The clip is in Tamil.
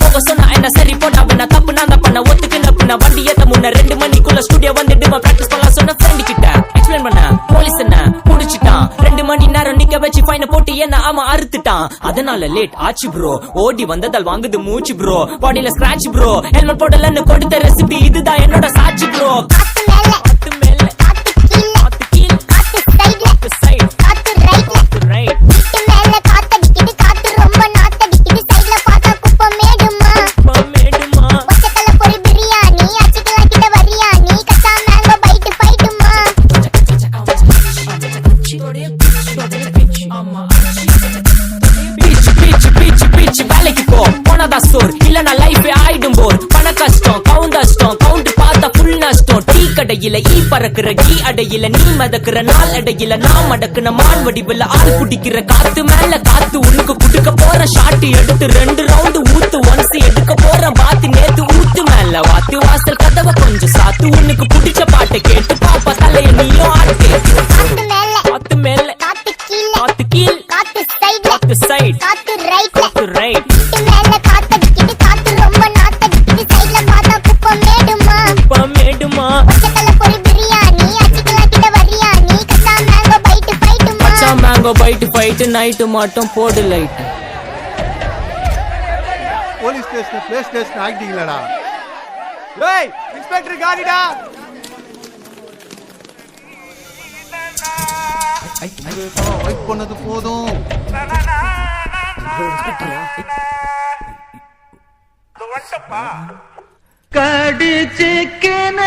போக சொன்னா என்ன சரி போட்டா பண்ண தப்பு நான் தான் பண்ண ஒத்துக்கின பண்ண வண்டி ஏத்த முன்ன 2 மணிக்குள்ள ஸ்டுடியோ வந்துட்டு பிராக்டிஸ் பண்ணலாம் சொன்ன ஃப்ரெண்ட் கிட்ட எக்ஸ்பிளைன் பண்ண போலீஸ் என்ன முடிச்சிட்டான் 2 மணி நேரம் நிக்க வச்சு ஃபைன போட்டு என்ன ஆமா அறுத்துட்டான் அதனால லேட் ஆச்சு ப்ரோ ஓடி வந்ததால் வாங்குது மூச்சு ப்ரோ பாடியில ஸ்கிராட்ச் ப்ரோ ஹெல்மெட் போடலன்னு கொடுத்த ரெசிபி இதுதான் என்னோட சாட்சி ப்ரோ வேலைக்கு போ போனதா சோர் இல்லனா லைஃப் ஆயிடும் போர் பண கஷ்டம் கவுண்ட் பார்த்தா ஃபுல் நஷ்டம் டீ கடையில ஈ பறக்குற கீ அடையில நீ மதக்குற நாள் அடையில நான் மடக்குன மான் வடிவில் ஆள் குடிக்கிற காத்து மேல காத்து உனக்கு குடுக்க போற ஷாட் எடுத்து 2 ரவுண்டு ஊத்து ஒன்ஸ் எடுக்க போற பாத்து நேத்து ஊத்து மேல வாத்து வாசல் கதவை கொஞ்சம் சாத்து உனக்கு பிடிச்ச பாட்டை கேட்டு பாப்பா தலைய நீயும் ஆட்டு காத்து மேல காத்து கீழ் காத்து சைடு காத்து ரைட் காத்து ரைட் மேல காத்தடிக்குது காத்து ரொம்ப நாத்தடிக்குது சைடுல பார்த்தா குப்பை மேடுமா பச்சைக்கல்ல பொரி பிரியாணி அச்சிக்கலாம் கிட்ட வரியா நீ கச்சா மேங்கோ பைட் ஃபைட் நைட்டு மட்டும் போடு light police station PlayStation ஆக்டிங்களடா ஏய் இன்ஸ்பெக்டர் காடிடா வெயிட் பண்ணது போதும் கடிச்சிக்கன